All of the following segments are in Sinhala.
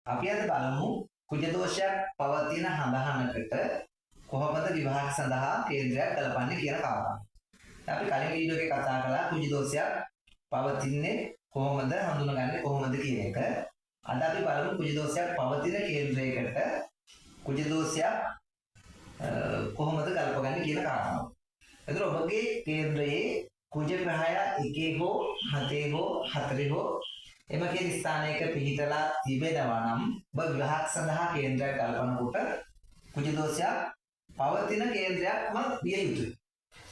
අපි අද බලමු කුජ දෝෂයක් පවතින හඳහනකට කොහොමද විවාහක සඳහා කේන්ද්‍රයක් ගලපන්නේ කියන කාරණා. අපි කලින් වීඩියෝ එකේ කතා කළා කුජ දෝෂයක් පවතින්නේ කොහොමද හඳුනගන්නේ කොහොමද කියන එක. අද අපි බලමු කුජ දෝෂයක් පවතින කේන්ද්‍රයකට කුජ දෝෂයක් කොහොමද ගලපගන්නේ කියන කාරණාව. එතකොට ඔබගේ කේන්ද්‍රයේ කුජ ග්‍රහය 1 හෝ 7 හෝ 4 හෝ එම කියන ස්ථානයක පිහිටලා තිබෙනවා නම් ඔබ විවාහක සඳහා කේන්ද්‍රයක් කල්පනකොට කුජ දෝෂයක් පවතින කේන්ද්‍රයක්ම විය යුතුයි.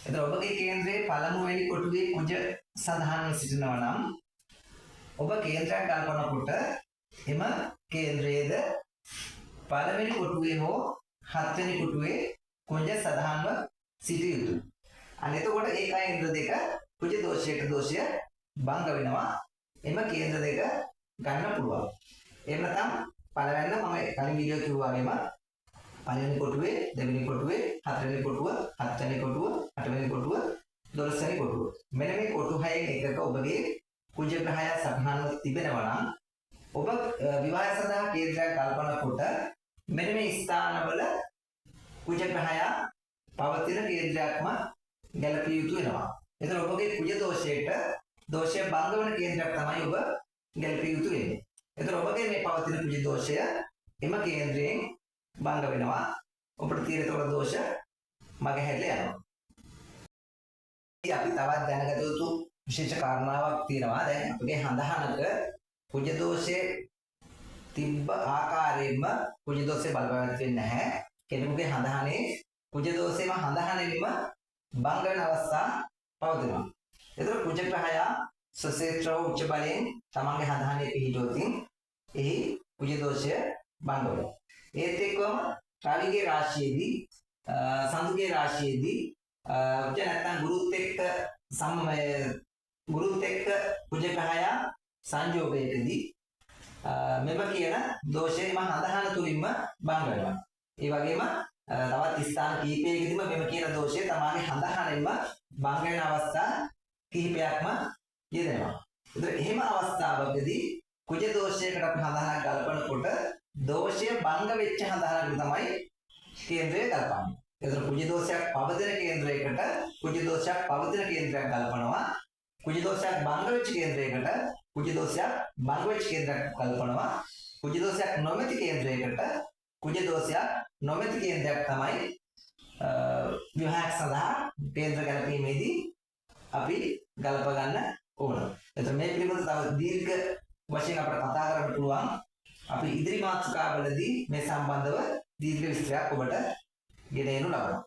එතකොට ඔබගේ කේන්ද්‍රයේ පළමුවෙනි කොටුවේ කුජ සඳහන්ව සිටිනවා නම් ඔබ කේන්ද්‍රයක් කල්පනකොට එම කේන්ද්‍රයේද පළවෙනි කොටුවේ හෝ හත්වෙනි කොටුවේ කුජ සඳහන්ව සිටිය යුතුයි. අන්න එතකොට ඒ කේන්ද්‍ර දෙක කුජ දෝෂයට දෝෂය භංග වෙනවා. එම කේන්ද්‍ර දෙක ගන්න පුළුවන්. එහෙම නැත්නම් පළවෙනිද මම කලින් වීඩියෝ කිව්වා වගේම පළවෙනි කොටුවේ දෙවෙනි කොටුවේ හතරවෙනි කොටුව හත්වෙනි කොටුව අටවෙනි කොටුව 12වෙනි කොටුව. මෙන්න මේ කොටු හයෙන් එකක ඔබගේ කුජ ග්‍රහය සම්හානව තිබෙනවා නම් ඔබ විවාහය සඳහා කේන්ද්‍රයක් කල්පනා කොට මෙන්න මේ ස්ථානවල කුජ ග්‍රහය පවතින කේන්ද්‍රයක්ම ගැලපිය යුතු වෙනවා. එතන ඔබගේ කුජ දෝෂයට දෝෂය භංග වන කේන්ද්‍රයක් තමයි ඔබ ගැලපිය යුතු වෙන්නේ. එතකොට ඔබගේ මේ පවතින කුජ දෝෂය එම කේන්ද්‍රයෙන් භංග වෙනවා. ඔබට තියෙන තොර දෝෂ මගහැරලා යනවා. අපි තවත් දැනගත යුතු විශේෂ කාරණාවක් තියෙනවා. දැන් අපගේ හඳහනක කුජ දෝෂයේ තිබ්බ ආකාරයෙන්ම කුජ දෝෂය බලපෑමක් වෙන්නේ නැහැ. කෙනෙකුගේ හඳහනේ කුජ දෝෂයම හඳහනෙම භංග වෙන අවස්ථා පවතිනවා. එතකොට කුජ ග්‍රහය සසේත්‍රව උච්ච බලයෙන් තමන්ගේ හඳහනේ පිහිටුවොතින් එහි කුජ දෝෂය භංග වෙනවා. ඒත් එක්කම රවිගේ රාශියේදී සඳුගේ රාශියේදී උච්ච නැත්නම් ගුරුත් එක්ක කුජ ග්‍රහය සංයෝගයකදී මෙම කියන දෝෂයම හඳහන තුලින්ම භංග වෙනවා. ඒ වගේම තවත් ස්ථාන කීපයකදීම මෙම කියන දෝෂය තමන්ගේ හඳහනෙන්ම භංග වෙන අවස්ථා කිහිපයක්ම යෙදෙනවා. ඒතර එහෙම අවස්ථාවකදී කුජ දෝෂයකට අපි හඳහනක් ගලපනකොට දෝෂය භංග වෙච්ච හඳහනකට තමයි කේන්ද්‍රය ගලපන්නේ. ඒතර කුජ දෝෂයක් පවතින කේන්ද්‍රයකට කුජ දෝෂයක් පවතින කේන්ද්‍රයක් ගලපනවා. කුජ දෝෂයක් භංග වෙච්ච කේන්ද්‍රයකට කුජ දෝෂයක් භංග වෙච්ච කේන්ද්‍රයක් ගලපනවා. කුජ දෝෂයක් නොමැති කේන්ද්‍රයකට කුජ දෝෂයක් නොමැති කේන්ද්‍රයක් තමයි විවාහයක් සඳහා කේන්ද්‍ර ගැලපීමේදී අපි ගලප ගන්න ඕන. එතකොට මේ පිළිබඳව තව දීර්ඝ වශයෙන් අපිට කතා කරන්න පුළුවන්. අපි ඉදිරි මාතෘකාවලදී මේ සම්බන්ධව දීර්ඝ විස්තරයක් ඔබට ගෙන එනු ලබනවා.